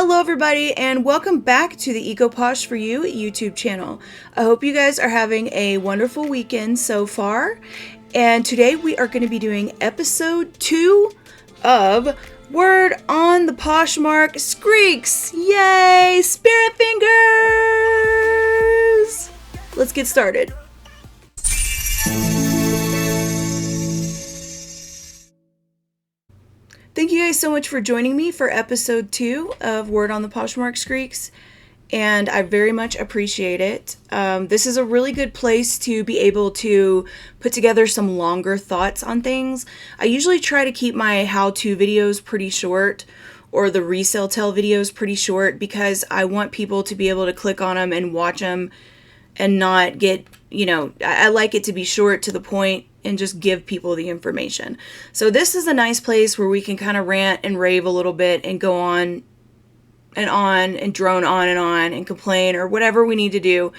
Hello everybody and welcome back to the Posh for You YouTube channel. I hope you guys are having a wonderful weekend so far. And today we are going to be doing episode 2 of Word on the Poshmark Skreeks. Yay! Spirit fingers! Let's get started. Thank you guys so much for joining me for episode 2 of Word on the Poshmark Skreeks, and I very much appreciate it. This is a really good place to be able to put together some longer thoughts on things. I usually try to keep my how-to videos pretty short, or the resale tell videos pretty short, because I want people to be able to click on them and watch them and not get, I like it to be short, to the point, and just give people the information. So this is a nice place where we can kind of rant and rave a little bit and go on and drone on and complain or whatever we need to do.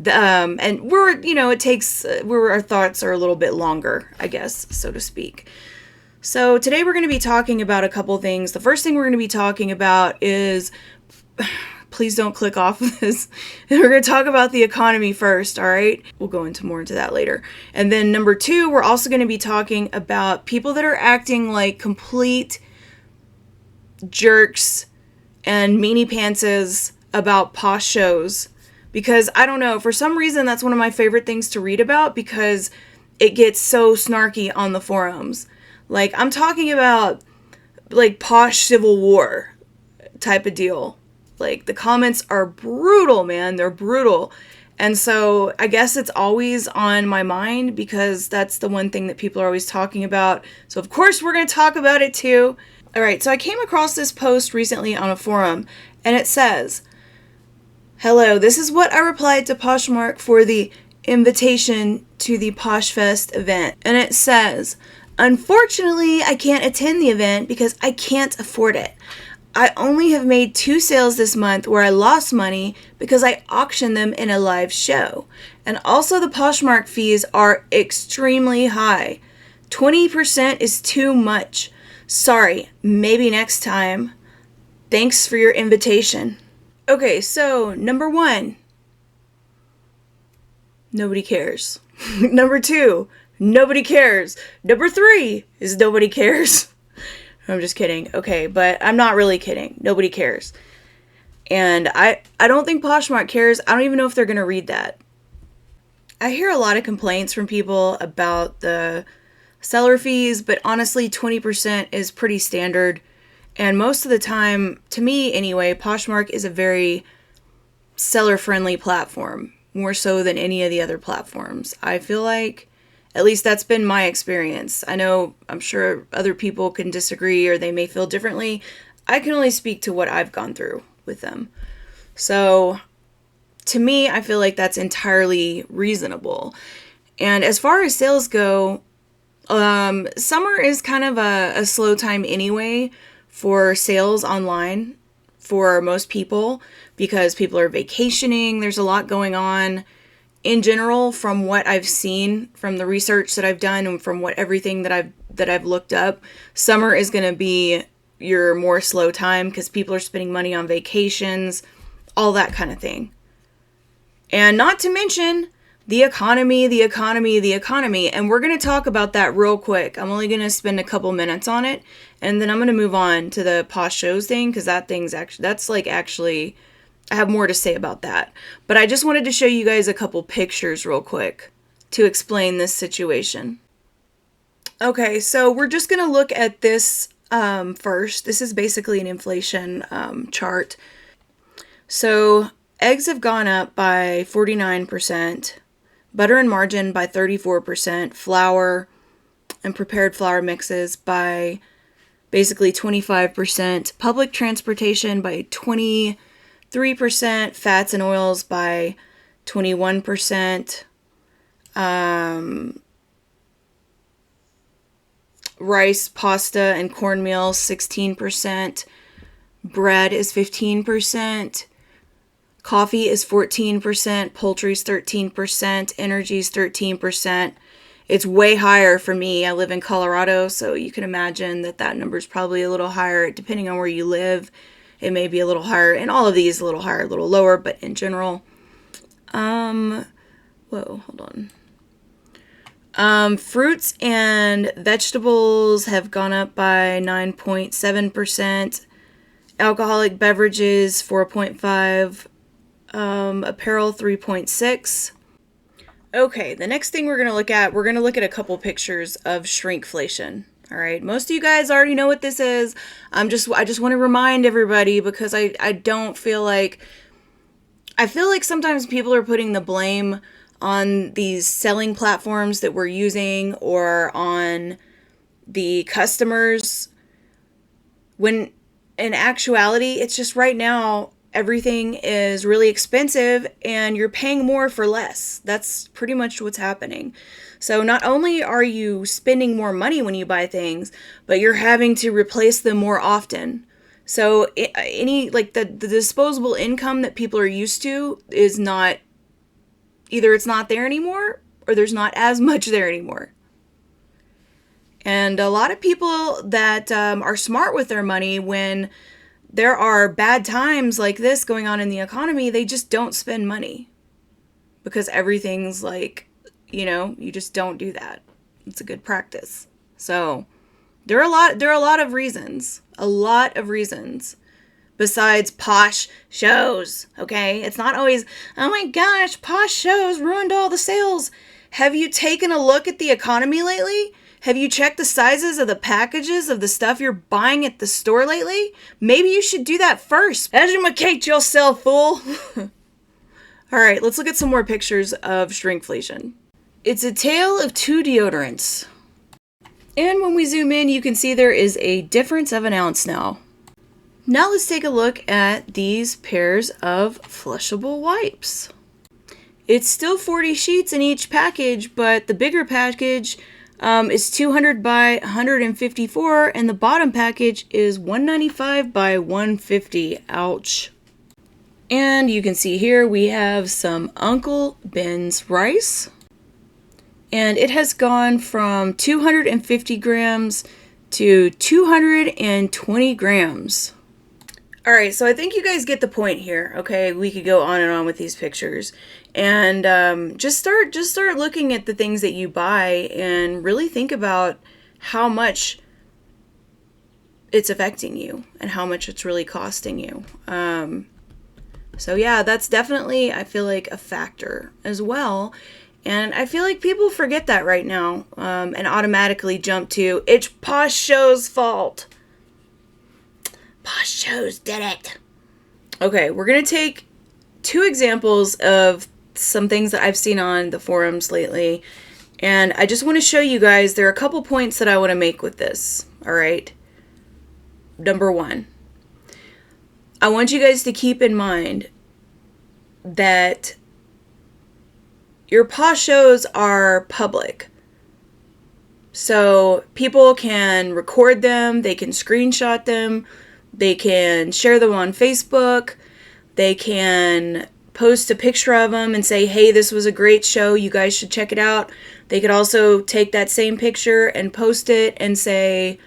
And our thoughts are a little bit longer, I guess, so to speak. So today we're going to be talking about a couple things. The first thing we're going to be talking about is, please don't click off of this. We're going to talk about the economy first, all right? We'll go more into that later. And then number 2, we're also going to be talking about people that are acting like complete jerks and meanie pantses about posh shows. Because, I don't know, for some reason that's one of my favorite things to read about, because it gets so snarky on the forums. Like, I'm talking about, like, posh civil war type of deal. Like, the comments are brutal, man. They're brutal. And so I guess it's always on my mind, because that's the one thing that people are always talking about. So of course we're going to talk about it too. All right, so I came across this post recently on a forum, and it says, "Hello, this is what I replied to Poshmark for the invitation to the PoshFest event." And it says, "Unfortunately, I can't attend the event because I can't afford it. I only have made 2 sales this month where I lost money because I auctioned them in a live show. And also the Poshmark fees are extremely high. 20% is too much. Sorry, maybe next time. Thanks for your invitation." Okay, so number 1, nobody cares. Number 2, nobody cares. Number 3 is nobody cares. I'm just kidding. Okay, but I'm not really kidding. Nobody cares. And I don't think Poshmark cares. I don't even know if they're going to read that. I hear a lot of complaints from people about the seller fees, but honestly, 20% is pretty standard. And most of the time, to me anyway, Poshmark is a very seller-friendly platform, more so than any of the other platforms. I feel like, at least that's been my experience. I'm sure other people can disagree, or they may feel differently. I can only speak to what I've gone through with them. So, to me, I feel like that's entirely reasonable. And as far as sales go, summer is kind of a slow time anyway for sales online for most people, because people are vacationing. There's a lot going on. In general, from what I've seen, from the research that I've done, and from everything that I've looked up, summer is going to be your more slow time, because people are spending money on vacations, all that kind of thing. And not to mention the economy, and we're going to talk about that real quick. I'm only going to spend a couple minutes on it, and then I'm going to move on to the posh shows thing, because that's actually I have more to say about that. But I just wanted to show you guys a couple pictures real quick to explain this situation. Okay, so we're just going to look at this first. This is basically an inflation chart. So eggs have gone up by 49%, butter and margarine by 34%, flour and prepared flour mixes by basically 25%, public transportation by 23%, fats and oils by 21%, rice, pasta, and cornmeal 16%, bread is 15%, coffee is 14%, poultry is 13%, energy is 13%. It's way higher for me. I live in Colorado, so you can imagine that number is probably a little higher depending on where you live. it may be a little higher, and all of these a little higher, a little lower, but in general. Whoa, hold on. Fruits and vegetables have gone up by 9.7%. Alcoholic beverages, 4.5. Apparel, 3.6. Okay, the next thing we're going to look at a couple pictures of shrinkflation. All right, most of you guys already know what this is. I just want to remind everybody, because I feel like sometimes people are putting the blame on these selling platforms that we're using or on the customers, when in actuality, it's just right now everything is really expensive and you're paying more for less. That's pretty much what's happening. So not only are you spending more money when you buy things, but you're having to replace them more often. So the disposable income that people are used to is not, either it's not there anymore or there's not as much there anymore. And a lot of people that are smart with their money, when there are bad times like this going on in the economy, they just don't spend money, because everything's like, you just don't do that. It's a good practice. So there are a lot of reasons besides posh shows. Okay. It's not always, oh my gosh, posh shows ruined all the sales. Have you taken a look at the economy lately? Have you checked the sizes of the packages of the stuff you're buying at the store lately? Maybe you should do that first. Educate yourself, fool. All right, let's look at some more pictures of shrinkflation. It's a tale of two deodorants. And when we zoom in, you can see there is a difference of an ounce now. Now let's take a look at these pairs of flushable wipes. It's still 40 sheets in each package, but the bigger package is 200 by 154, and the bottom package is 195 by 150. Ouch. And you can see here we have some Uncle Ben's rice, and it has gone from 250 grams to 220 grams. All right, so I think you guys get the point here. Okay, we could go on and on with these pictures, and just start looking at the things that you buy and really think about how much it's affecting you and how much it's really costing you. So yeah, that's definitely, I feel like, a factor as well. And I feel like people forget that right now, and automatically jump to, it's Posh Show's fault. Posh Shows did it. Okay, we're going to take two examples of some things that I've seen on the forums lately. And I just want to show you guys, there are a couple points that I want to make with this. All right. Number one, I want you guys to keep in mind that your Posh Shows are public. So people can record them, they can screenshot them, they can share them on Facebook, they can post a picture of them and say, hey, this was a great show, you guys should check it out. They could also take that same picture and post it and say,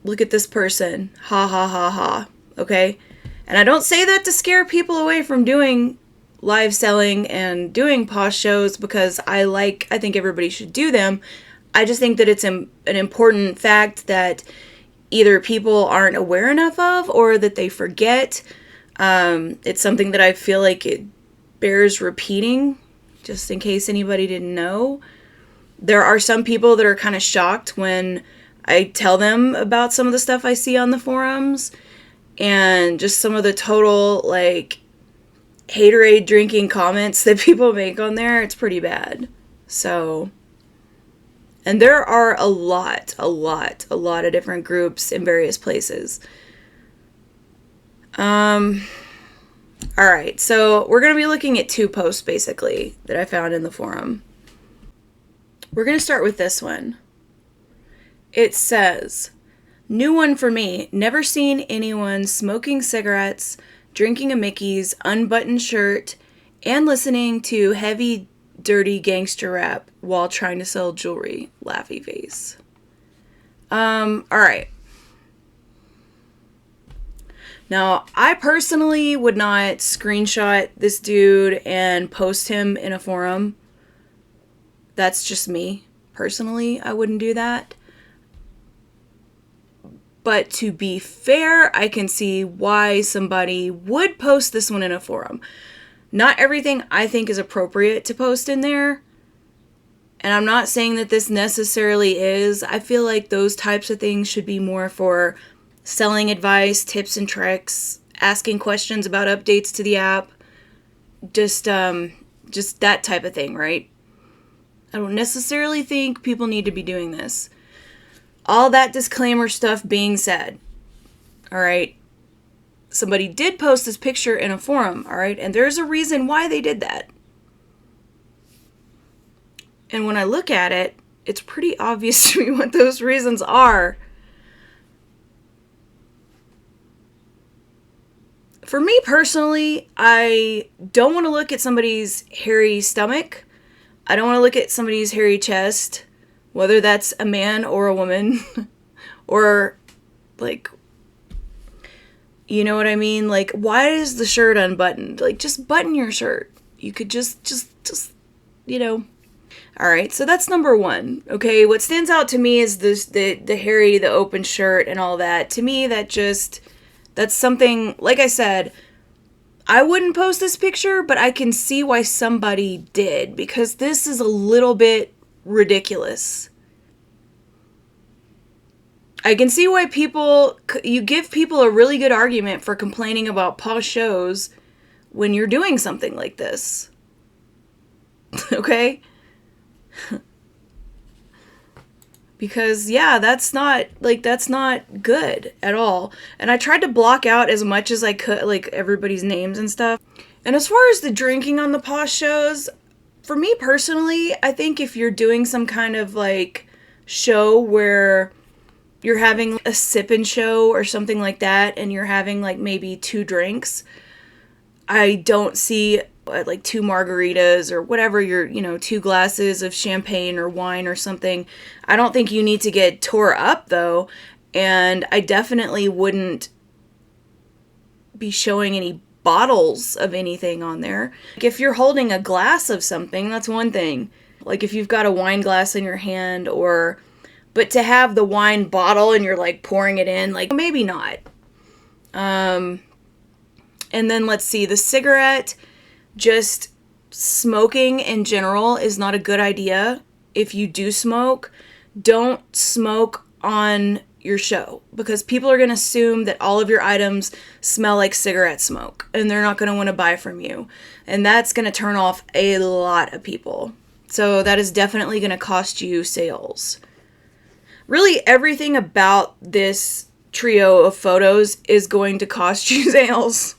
look at this person, ha ha ha ha, okay? And I don't say that to scare people away from doing live selling and doing Posh Shows, because I think everybody should do them. I just think that it's an important fact that either people aren't aware enough of, or that they forget. It's something that I feel like it bears repeating, just in case anybody didn't know. There are some people that are kind of shocked when I tell them about some of the stuff I see on the forums, and just some of the total, like, haterade drinking comments that people make on there. It's pretty bad. So, and there are a lot of different groups in various places. All right, so we're going to be looking at two posts, basically, that I found in the forum. We're going to start with this one. It says, new one for me, never seen anyone smoking cigarettes, drinking a Mickey's, unbuttoned shirt, and listening to heavy, dirty gangster rap while trying to sell jewelry. Laughy face. All right. Now, I personally would not screenshot this dude and post him in a forum. That's just me. Personally, I wouldn't do that. But to be fair, I can see why somebody would post this one in a forum. Not everything I think is appropriate to post in there. And I'm not saying that this necessarily is. I feel like those types of things should be more for selling advice, tips and tricks, asking questions about updates to the app. Just that type of thing, right? I don't necessarily think people need to be doing this. All that disclaimer stuff being said, all right, somebody did post this picture in a forum, all right, and there's a reason why they did that. And when I look at it, it's pretty obvious to me what those reasons are. For me personally, I don't want to look at somebody's hairy stomach. I don't want to look at somebody's hairy chest, whether that's a man or a woman, or, like, you know what I mean? Like, why is the shirt unbuttoned? Like, just button your shirt. You could just, you know. All right, so that's number one. Okay, what stands out to me is the hairy, the open shirt and all that. To me, that's something, like I said, I wouldn't post this picture, but I can see why somebody did, because this is a little bit ridiculous. I can see why you give people a really good argument for complaining about posh shows when you're doing something like this. Okay? Because, yeah, that's not good at all. And I tried to block out as much as I could, like, everybody's names and stuff. And as far as the drinking on the posh shows, for me personally, I think if you're doing some kind of, like, show where you're having a sip-and show or something like that, and you're having, like, maybe 2 drinks, I don't see, like, 2 margaritas or whatever, 2 glasses of champagne or wine or something. I don't think you need to get tore up, though, and I definitely wouldn't be showing any bottles of anything on there. Like, if you're holding a glass of something, that's one thing. Like, if you've got a wine glass in your hand, but to have the wine bottle and you're, like, pouring it in, like, maybe not. And then, let's see, the cigarette, just smoking in general is not a good idea. If you do smoke, don't smoke on your show, because people are going to assume that all of your items smell like cigarette smoke, and they're not going to want to buy from you. And that's going to turn off a lot of people. So that is definitely going to cost you sales. Really, everything about this trio of photos is going to cost you sales.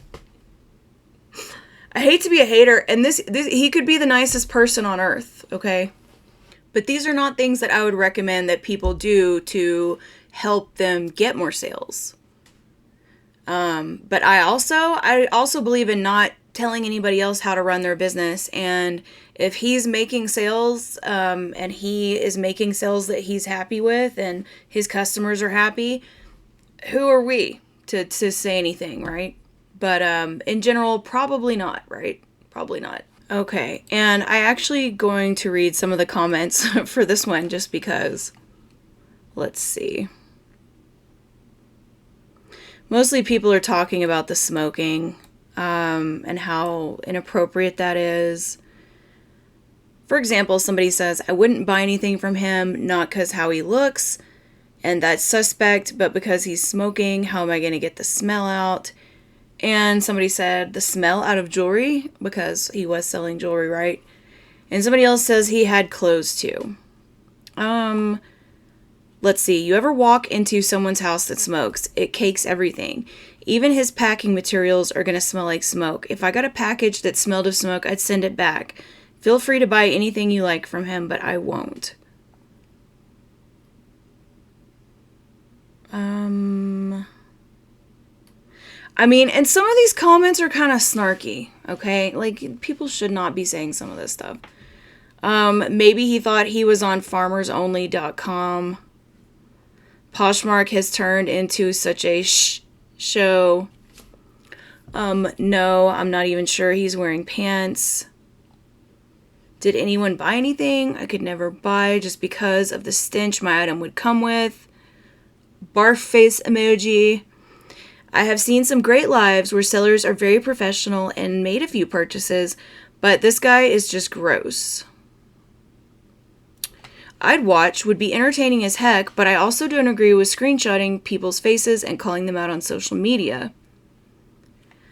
I hate to be a hater, and this he could be the nicest person on earth, okay? But these are not things that I would recommend that people do to help them get more sales. But I also believe in not telling anybody else how to run their business. And if he's making sales, and he is making sales that he's happy with, and his customers are happy, who are we to say anything, right? But in general, probably not, right? Probably not. Okay, and I actually going to read some of the comments for this one just because. Let's see. Mostly people are talking about the smoking and how inappropriate that is. For example, somebody says, I wouldn't buy anything from him, not because how he looks, and that's suspect, but because he's smoking, how am I going to get the smell out? And somebody said the smell out of jewelry, because he was selling jewelry, right? And somebody else says he had clothes too. Let's see. You ever walk into someone's house that smokes? It cakes everything. Even his packing materials are going to smell like smoke. If I got a package that smelled of smoke, I'd send it back. Feel free to buy anything you like from him, but I won't. I mean, and some of these comments are kind of snarky, okay? Like, people should not be saying some of this stuff. Maybe he thought he was on farmersonly.com. Poshmark has turned into such a show. No, I'm not even sure he's wearing pants. Did anyone buy anything? I could never buy just because of the stench my item would come with. Barf face emoji. I have seen some great lives where sellers are very professional and made a few purchases, but this guy is just gross. I'd watch, would be entertaining as heck, but I also don't agree with screenshotting people's faces and calling them out on social media.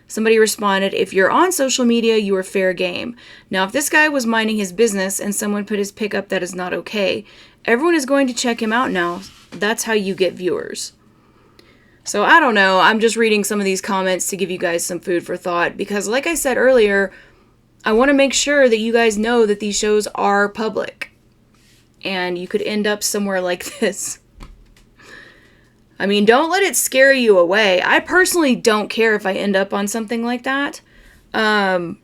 Somebody responded, if you're on social media, you are fair game. Now, if this guy was minding his business and someone put his pic up, that is not okay. Everyone is going to check him out now. That's how you get viewers. So I don't know. I'm just reading some of these comments to give you guys some food for thought because like I said earlier, I want to make sure that you guys know that these shows are public and you could end up somewhere like this. I mean, don't let it scare you away. I personally don't care if I end up on something like that. I'm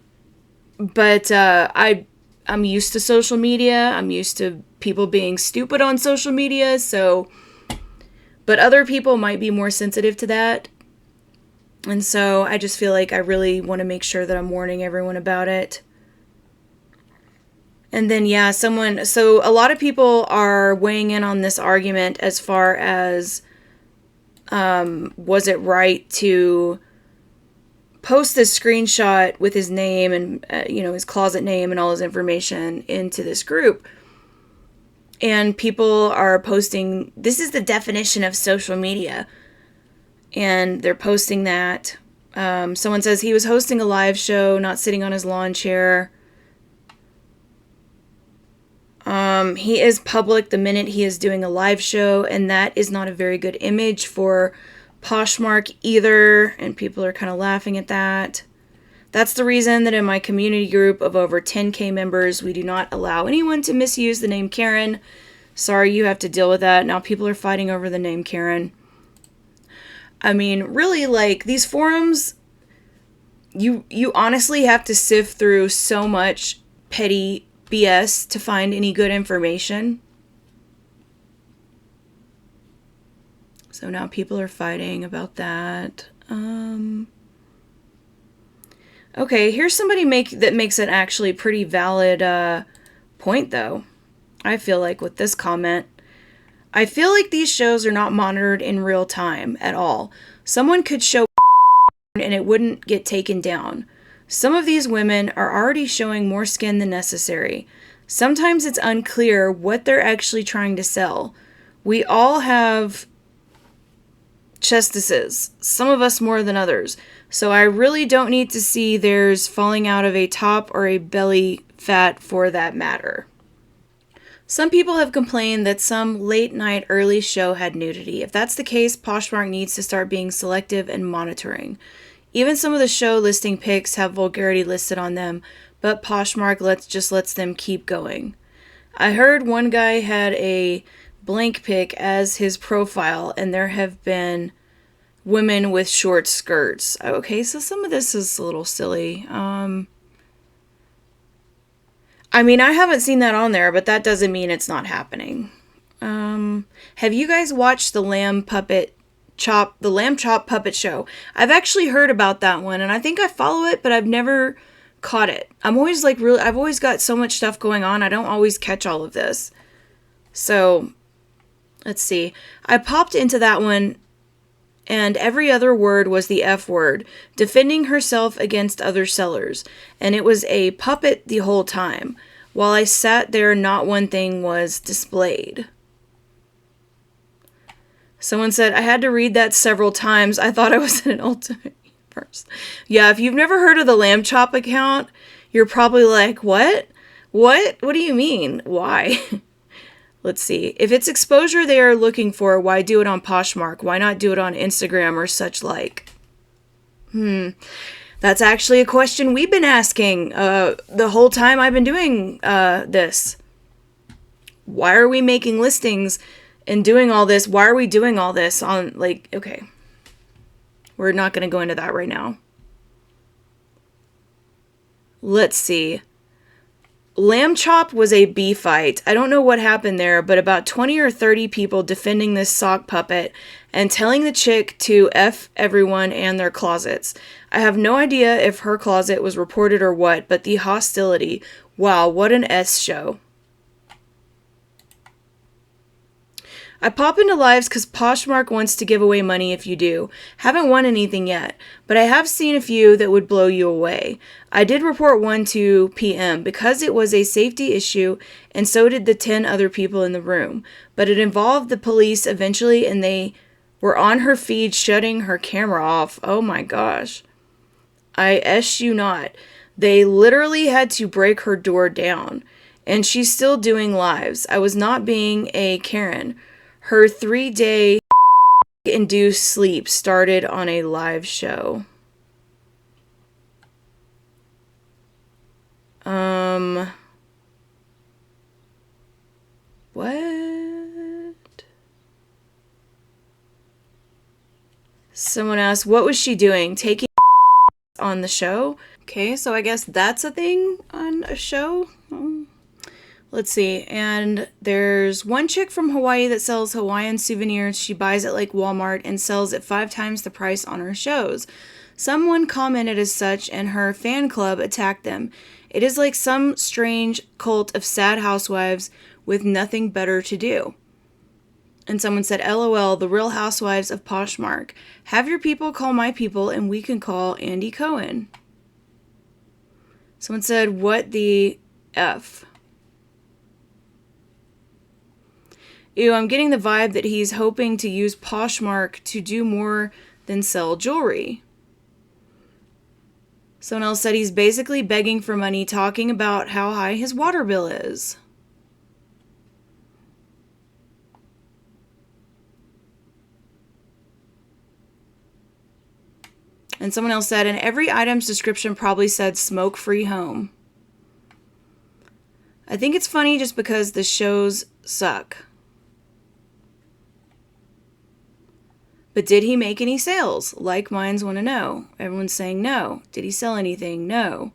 used to social media. I'm used to people being stupid on social media, so... But other people might be more sensitive to that. And so I just feel like I really want to make sure that I'm warning everyone about it. And then, yeah, so a lot of people are weighing in on this argument as far as, was it right to post this screenshot with his name and, his closet name and all his information into this group? And people are posting, this is the definition of social media. And they're posting that. Someone says he was hosting a live show, not sitting on his lawn chair. He is public the minute he is doing a live show, and that is not a very good image for Poshmark either. And people are kind of laughing at that. That's the reason that in my community group of over 10K members, we do not allow anyone to misuse the name Karen. Sorry, you have to deal with that. Now people are fighting over the name Karen. I mean, really, like, these forums, you honestly have to sift through so much petty BS to find any good information. So now people are fighting about that. Okay, here's somebody that makes an actually pretty valid point, though. I feel like with this comment. I feel like these shows are not monitored in real time at all. Someone could show and it wouldn't get taken down. Some of these women are already showing more skin than necessary. Sometimes it's unclear what they're actually trying to sell. We all have chestises, some of us more than others. So I really don't need to see theirs falling out of a top or a belly fat for that matter. Some people have complained that some late night early show had nudity. If that's the case, Poshmark needs to start being selective and monitoring. Even some of the show listing pics have vulgarity listed on them, but Poshmark lets them keep going. I heard one guy had a blank pic as his profile, and there have been women with short skirts. Okay, so some of this is a little silly. I mean, I haven't seen that on there, but that doesn't mean it's not happening. Have you guys watched the Lamb Chop Puppet Show? I've actually heard about that one, and I think I follow it, but I've never caught it. I've always got so much stuff going on, I don't always catch all of this. So, let's see. I popped into that one, and every other word was the F word, defending herself against other sellers. And it was a puppet the whole time. While I sat there, not one thing was displayed. Someone said, I had to read that several times. I thought I was in an ultimate universe. Yeah, if you've never heard of the Lamb Chop account, you're probably like, what? What do you mean? Why? Let's see. If it's exposure they are looking for, why do it on Poshmark? Why not do it on Instagram or such like? That's actually a question we've been asking the whole time I've been doing this. Why are we making listings and doing all this? Why are we doing all this on, like, okay. We're not going to go into that right now. Let's see. Lamb Chop was a bee fight. I don't know what happened there, but about 20 or 30 people defending this sock puppet and telling the chick to F everyone and their closets. I have no idea if her closet was reported or what, but the hostility. Wow, what an S show. I pop into lives because Poshmark wants to give away money if you do. Haven't won anything yet, but I have seen a few that would blow you away. I did report one to PM because it was a safety issue, and so did the 10 other people in the room. But it involved the police eventually, and they were on her feed shutting her camera off. Oh my gosh. I S you not. They literally had to break her door down, and she's still doing lives. I was not being a Karen. Her 3-day induced sleep started on a live show. What? Someone asked, what was she doing? Taking on the show? Okay, so I guess that's a thing on a show. Let's see. And there's one chick from Hawaii that sells Hawaiian souvenirs. She buys at like Walmart and sells at 5 times the price on her shows. Someone commented as such, and her fan club attacked them. It is like some strange cult of sad housewives with nothing better to do. And someone said, LOL, the real housewives of Poshmark. Have your people call my people and we can call Andy Cohen. Someone said, what the F? Ew, I'm getting the vibe that he's hoping to use Poshmark to do more than sell jewelry. Someone else said he's basically begging for money, talking about how high his water bill is. And someone else said, and every item's description probably said smoke-free home. I think it's funny just because the shows suck. But did he make any sales? Like minds want to know. Everyone's saying no. Did he sell anything? No.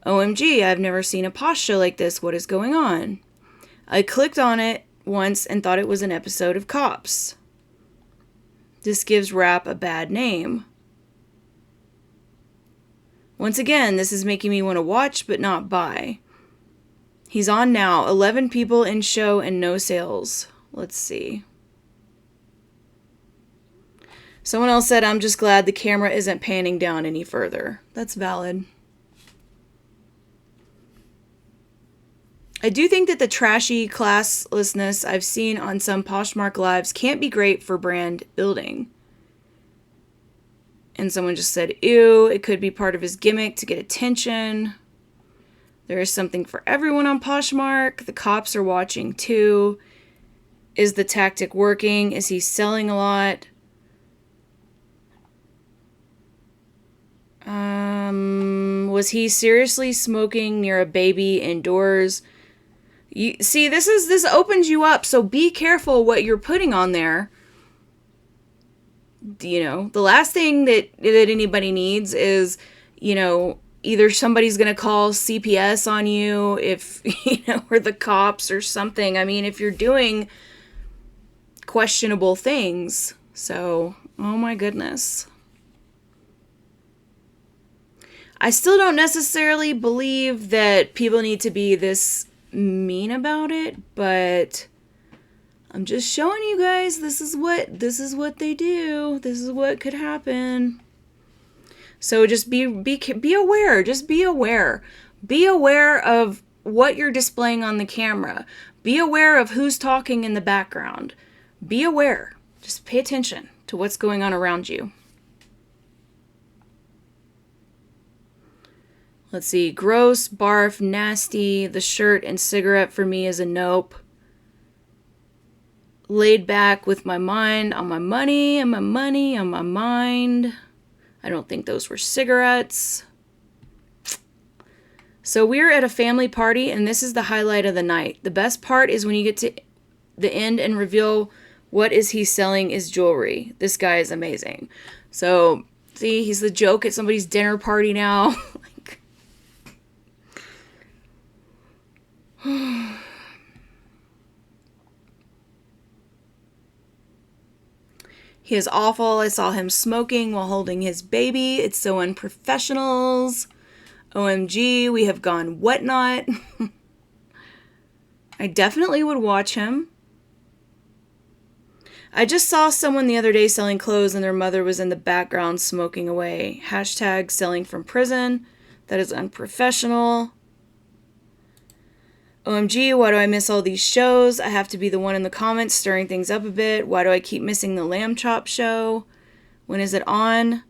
OMG, I've never seen a Posh show like this. What is going on? I clicked on it once and thought it was an episode of Cops. This gives rap a bad name. Once again, this is making me want to watch but not buy. He's on now. 11 people in show and no sales. Let's see. Someone else said, I'm just glad the camera isn't panning down any further. That's valid. I do think that the trashy classlessness I've seen on some Poshmark lives can't be great for brand building. And someone just said, ew, it could be part of his gimmick to get attention. There is something for everyone on Poshmark. The cops are watching too. Is the tactic working? Is he selling a lot? Was he seriously smoking near a baby indoors? You see, this opens you up, so be careful what you're putting on there. You know, the last thing that anybody needs is, you know, either somebody's going to call CPS on you, if, you know, or the cops or something. I mean, if you're doing questionable things. So, oh my goodness. I still don't necessarily believe that people need to be this mean about it, but I'm just showing you guys this is what they do. This is what could happen. So just be aware. Just be aware. Be aware of what you're displaying on the camera. Be aware of who's talking in the background. Be aware. Just pay attention to what's going on around you. Let's see. Gross, barf, nasty. The shirt and cigarette for me is a nope. Laid back with my mind on my money and my money on my mind. I don't think those were cigarettes. So we're at a family party, and this is the highlight of the night. The best part is when you get to the end and reveal what is he selling is jewelry. This guy is amazing. So, see, he's the joke at somebody's dinner party now. He is awful. I saw him smoking while holding his baby. It's so unprofessionals. OMG, we have gone whatnot. I definitely would watch him. I just saw someone the other day selling clothes and their mother was in the background smoking away. Hashtag selling from prison. That is unprofessional. OMG, why do I miss all these shows? I have to be the one in the comments stirring things up a bit. Why do I keep missing the Lamb Chop show? When is it on?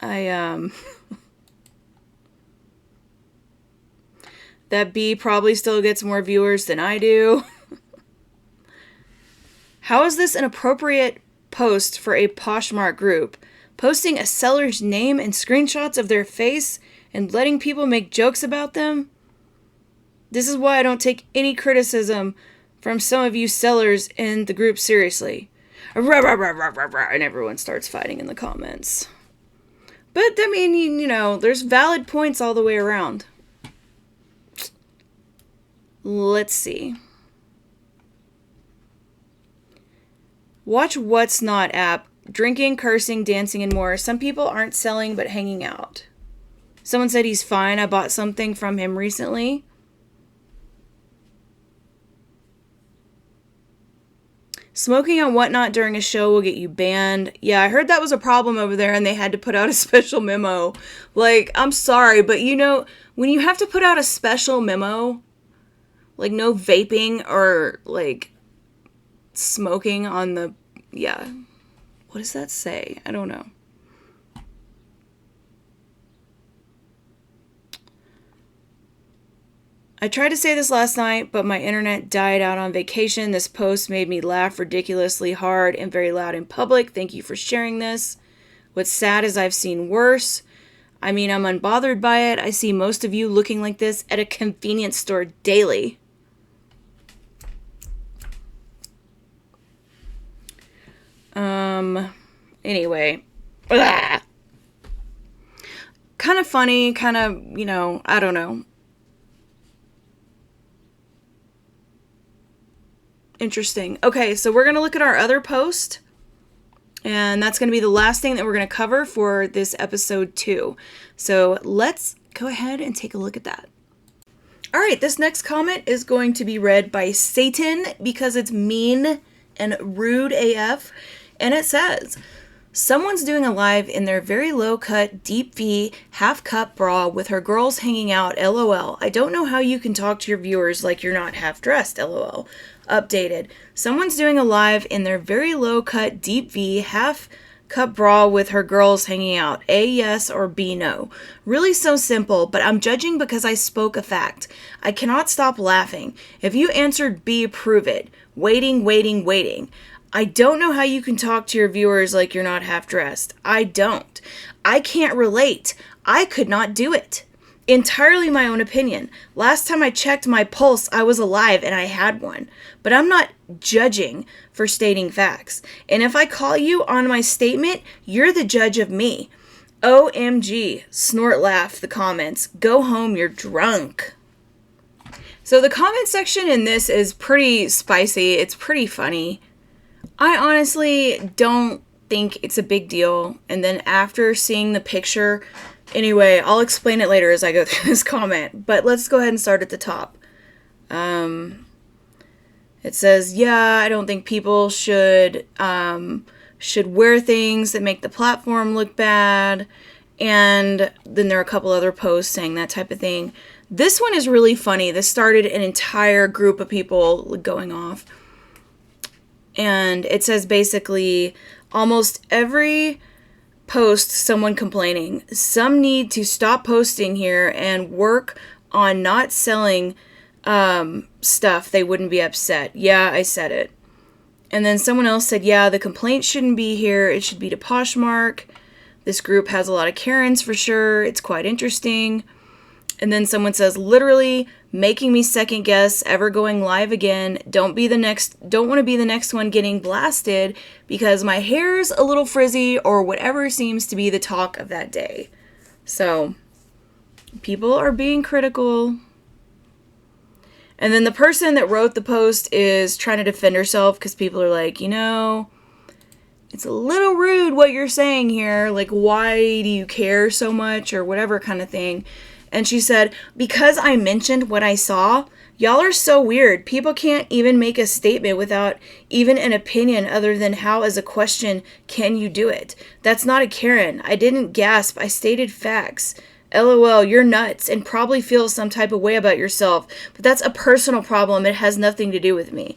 That B probably still gets more viewers than I do. How is this an appropriate post for a Poshmark group? Posting a seller's name and screenshots of their face and letting people make jokes about them? This is why I don't take any criticism from some of you sellers in the group seriously. And everyone starts fighting in the comments. But, I mean, you know, there's valid points all the way around. Let's see. Watch What's Not app. Drinking, cursing, dancing, and more. Some people aren't selling but hanging out. Someone said he's fine. I bought something from him recently. Smoking on Whatnot during a show will get you banned. Yeah, I heard that was a problem over there and they had to put out a special memo. Like, I'm sorry, but you know, when you have to put out a special memo, like no vaping or like smoking on the, yeah. What does that say? I don't know. I tried to say this last night, but my internet died out on vacation. This post made me laugh ridiculously hard and very loud in public. Thank you for sharing this. What's sad is I've seen worse. I mean, I'm unbothered by it. I see most of you looking like this at a convenience store daily. Anyway. Kind of funny, kind of, you know, I don't know. Interesting. Okay, so we're going to look at our other post. And that's going to be the last thing that we're going to cover for this episode 2. So let's go ahead and take a look at that. All right, this next comment is going to be read by Satan because it's mean and rude AF. And it says, someone's doing a live in their very low-cut, deep V, half-cup bra with her girls hanging out, LOL. I don't know how you can talk to your viewers like you're not half-dressed, LOL. Updated. Someone's doing a live in their very low-cut, deep V, half-cup bra with her girls hanging out. A, yes, or B, no. Really so simple, but I'm judging because I spoke a fact. I cannot stop laughing. If you answered B, prove it. Waiting, waiting, waiting. I don't know how you can talk to your viewers like you're not half-dressed. I don't. I can't relate. I could not do it. Entirely my own opinion. Last time I checked my pulse, I was alive and I had one. But I'm not judging for stating facts. And if I call you on my statement, you're the judge of me. OMG. Snort laugh, the comments. Go home, you're drunk. So the comment section in this is pretty spicy. It's pretty funny. I honestly don't think it's a big deal. And then after seeing the picture, anyway, I'll explain it later as I go through this comment. But let's go ahead and start at the top. It says, yeah, I don't think people should wear things that make the platform look bad. And then there are a couple other posts saying that type of thing. This one is really funny. This started an entire group of people going off. And it says basically almost every post someone complaining. Some need to stop posting here and work on not selling stuff. They wouldn't be upset. Yeah, I said it. And then someone else said, yeah, the complaint shouldn't be here. It should be to Poshmark. This group has a lot of Karens for sure. It's quite interesting. And then someone says, literally making me second guess ever going live again. Don't want to be the next one getting blasted because my hair's a little frizzy or whatever seems to be the talk of that day. So People are being critical. And then the person that wrote the post is trying to defend herself because people are like, it's a little rude what you're saying here. Like, why do you care so much or whatever kind of thing. And she said, because I mentioned what I saw, y'all are so weird. People can't even make a statement without even an opinion other than how, as a question, can you do it? That's not a Karen. I didn't gasp. I stated facts. LOL, you're nuts and probably feel some type of way about yourself, but that's a personal problem. It has nothing to do with me.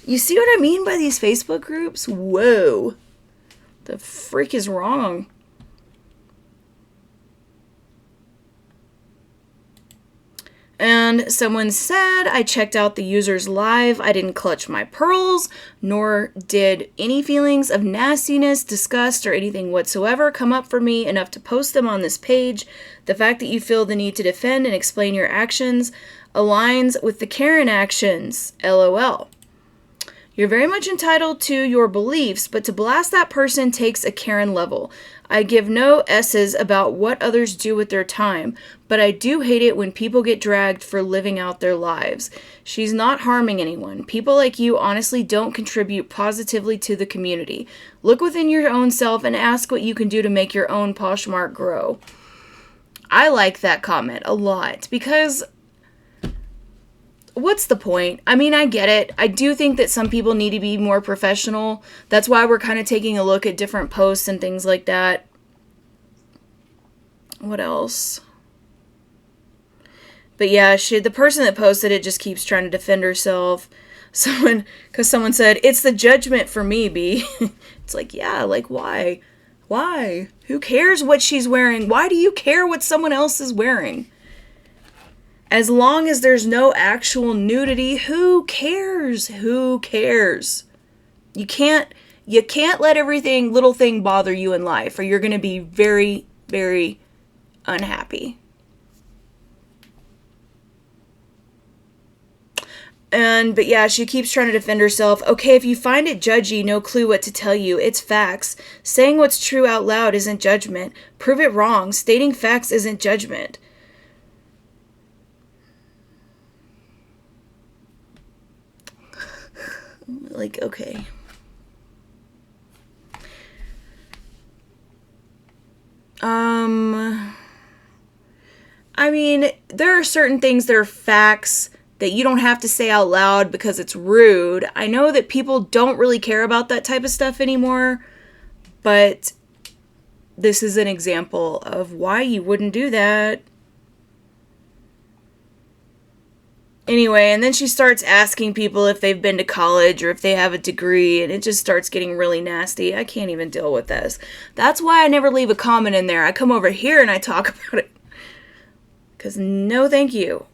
You see what I mean by these Facebook groups? Whoa. The freak is wrong. And someone said, I checked out the user's live. I didn't clutch my pearls, nor did any feelings of nastiness, disgust, or anything whatsoever come up for me enough to post them on this page. The fact that you feel the need to defend and explain your actions aligns with the Karen actions. LOL. You're very much entitled to your beliefs, but to blast that person takes a Karen level. I give no S's about what others do with their time, but I do hate it when people get dragged for living out their lives. She's not harming anyone. People like you honestly don't contribute positively to the community. Look within your own self and ask what you can do to make your own Poshmark grow. I like that comment a lot because what's the point? I mean, I get it. I do think that some people need to be more professional. That's why we're kind of taking a look at different posts and things like that. What else? But yeah, the person that posted it just keeps trying to defend herself. Because someone said, it's the judgment for me, B. It's like, yeah, like why? Why? Who cares what she's wearing? Why do you care what someone else is wearing? As long as there's no actual nudity, who cares? Who cares? You can't let everything, little thing bother you in life, or you're going to be very, very unhappy. But yeah, she keeps trying to defend herself. Okay, if you find it judgy, no clue what to tell you. It's facts. Saying what's true out loud isn't judgment. Prove it wrong. Stating facts isn't judgment. Like, okay. I mean, there are certain things that are facts that you don't have to say out loud because it's rude. I know that people don't really care about that type of stuff anymore, but this is an example of why you wouldn't do that. Anyway, and then she starts asking people if they've been to college or if they have a degree, and it just starts getting really nasty. I can't even deal with this. That's why I never leave a comment in there. I come over here and I talk about it. Because no thank you.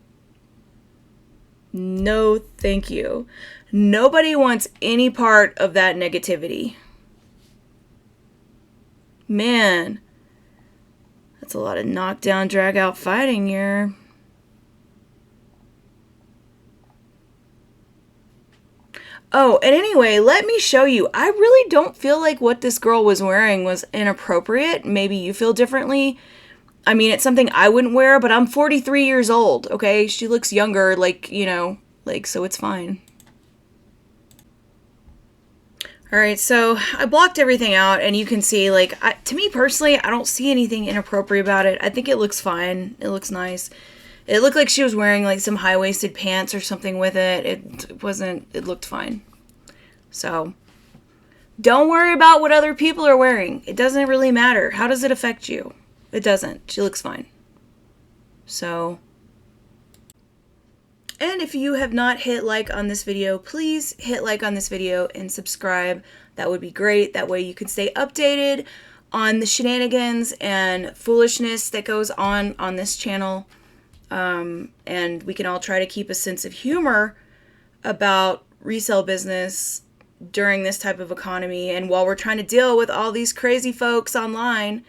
No thank you. Nobody wants any part of that negativity. Man, that's a lot of knockdown, drag out fighting here. Oh, and anyway, let me show you. I really don't feel like what this girl was wearing was inappropriate. Maybe you feel differently. I mean, it's something I wouldn't wear, but I'm 43 years old, okay? She looks younger, so it's fine. Alright, so I blocked everything out, and you can see, to me personally, I don't see anything inappropriate about it. I think it looks fine. It looks nice. It looked like she was wearing, some high-waisted pants or something with it. It looked fine. So, don't worry about what other people are wearing. It doesn't really matter. How does it affect you? It doesn't. She looks fine. So, and if you have not hit like on this video, please hit like on this video and subscribe. That would be great. That way you can stay updated on the shenanigans and foolishness that goes on this channel. And we can all try to keep a sense of humor about resale business during this type of economy. And while we're trying to deal with all these crazy folks online,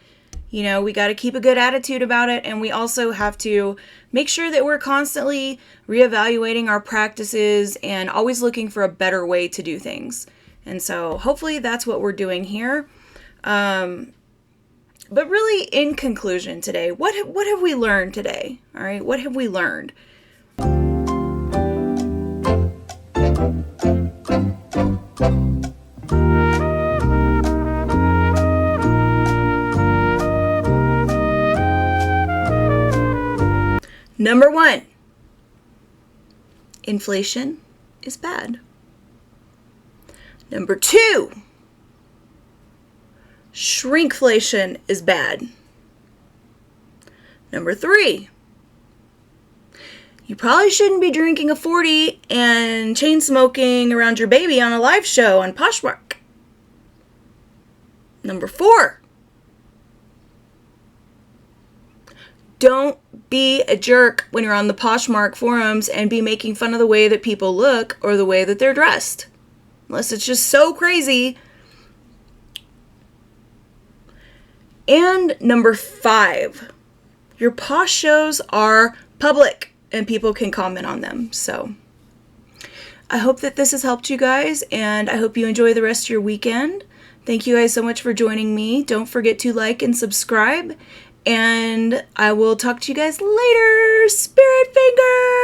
we got to keep a good attitude about it. And we also have to make sure that we're constantly reevaluating our practices and always looking for a better way to do things. And so hopefully that's what we're doing here. But really, in conclusion today, what have we learned today? All right, what have we learned? Number 1, inflation is bad. Number 2, shrinkflation is bad. Number 3, you probably shouldn't be drinking a 40 and chain smoking around your baby on a live show on Poshmark. Number 4, don't be a jerk when you're on the Poshmark forums and be making fun of the way that people look or the way that they're dressed. Unless it's just so crazy. And number 5, your Posh shows are public and people can comment on them. So I hope that this has helped you guys, and I hope you enjoy the rest of your weekend. Thank you guys so much for joining me. Don't forget to like and subscribe, and I will talk to you guys later. Spirit fingers!